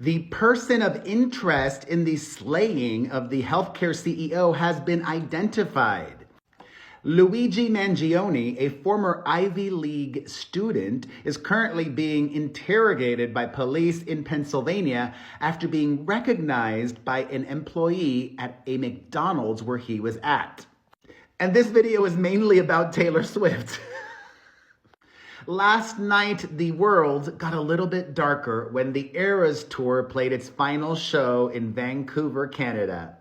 The person of interest in the slaying of the healthcare CEO has been identified. Luigi Mangione, a former Ivy League student, is currently being interrogated by police in Pennsylvania after being recognized by an employee at a McDonald's where he was at. And this video is mainly about Taylor Swift. Last night, the world got a little bit darker when the Eras Tour played its final show in Vancouver, Canada.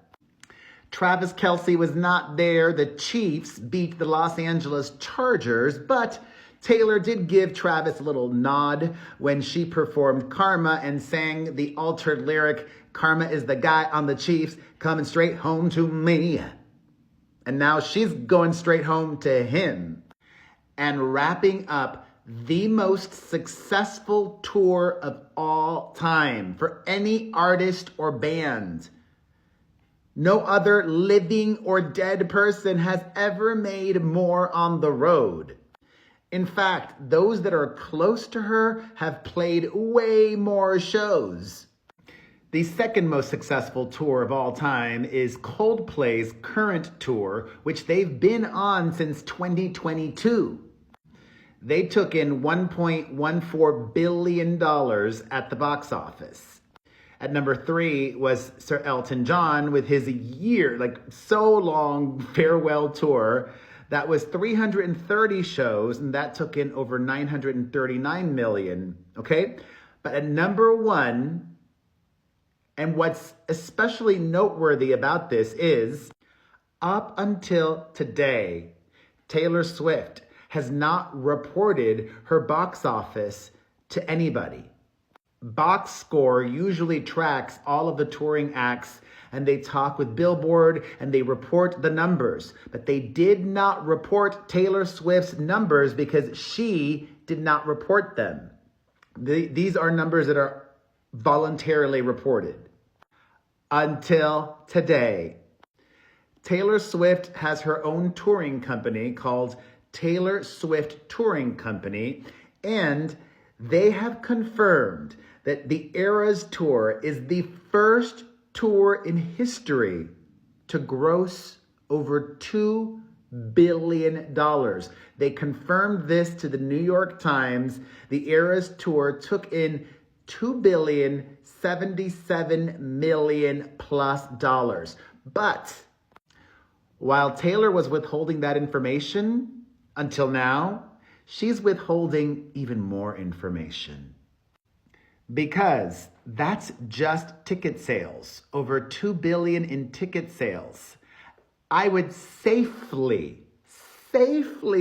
Travis Kelce was not there. The Chiefs beat the Los Angeles Chargers, but Taylor did give Travis a little nod when she performed Karma and sang the altered lyric, "Karma is the guy on the Chiefs coming straight home to me." And now she's going straight home to him. And wrapping up the most successful tour of all time for any artist or band. No other living or dead person has ever made more on the road. In fact, those that are close to her have played way more shows. The second most successful tour of all time is Coldplay's current tour, which they've been on since 2022. They took in $1.14 billion at the box office. At number 3 was Sir Elton John with his so long farewell tour. That was 330 shows, and that took in over 939 million, okay? But at number 1, and what's especially noteworthy about this is, up until today, Taylor Swift has not reported her box office to anybody. Box Score usually tracks all of the touring acts, and they talk with Billboard and they report the numbers. But they did not report Taylor Swift's numbers because she did not report them. These are numbers that are voluntarily reported. Until today, Taylor Swift has her own touring company called Taylor Swift Touring Company, and they have confirmed that the Eras Tour is the first tour in history to gross over $2 billion. They confirmed this to the New York Times. The Eras Tour took in $2,077 million plus dollars. But while Taylor was withholding that information, until now, she's withholding even more information. Because that's just ticket sales, over $2 billion in ticket sales. I would safely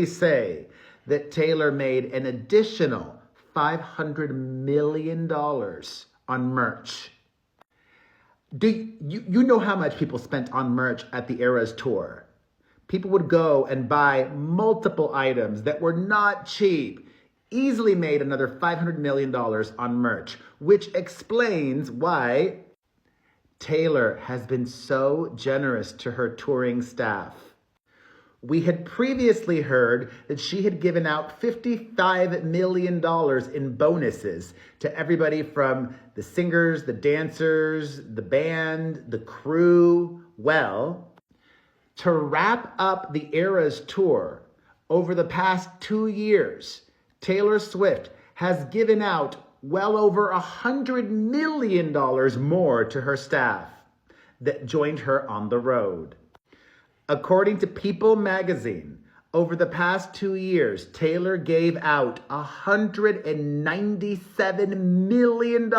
say that Taylor made an additional $500 million on merch. Do you know how much people spent on merch at the Eras Tour? People would go and buy multiple items that were not cheap, easily made another $500 million on merch, which explains why Taylor has been so generous to her touring staff. We had previously heard that she had given out $55 million in bonuses to everybody from the singers, the dancers, the band, the crew. Well, to wrap up the Eras Tour, over the past 2 years, Taylor Swift has given out well over $100 million more to her staff that joined her on the road. According to People magazine, over the past 2 years, Taylor gave out $197 million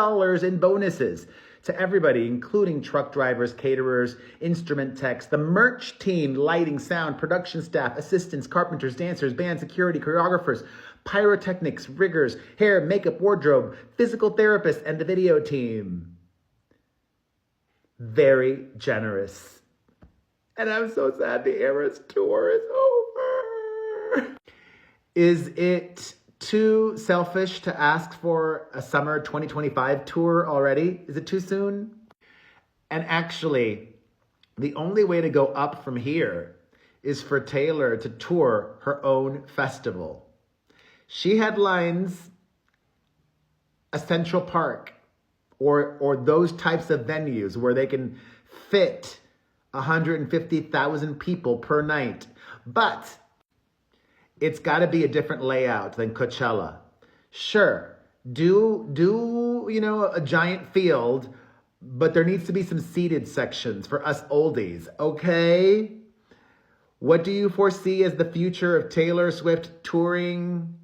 in bonuses to everybody, including truck drivers, caterers, instrument techs, the merch team, lighting, sound, production staff, assistants, carpenters, dancers, band security, choreographers, pyrotechnics, riggers, hair, makeup, wardrobe, physical therapists, and the video team. Very generous. And I'm so sad the Eras Tour is over. Is it too selfish to ask for a summer 2025 tour already? Is it too soon? And actually, the only way to go up from here is for Taylor to tour her own festival. She headlines a Central Park or those types of venues where they can fit 150,000 people per night. But it's got to be a different layout than Coachella. Sure, do a giant field, but there needs to be some seated sections for us oldies, okay? What do you foresee as the future of Taylor Swift touring?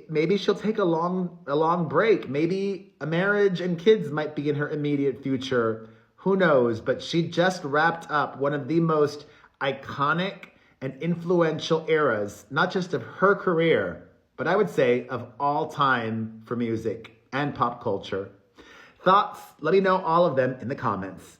Maybe she'll take a long break. Maybe a marriage and kids might be in her immediate future. Who knows? But she just wrapped up one of the most iconic and influential eras, not just of her career, but I would say of all time for music and pop culture. Thoughts? Let me know all of them in the comments.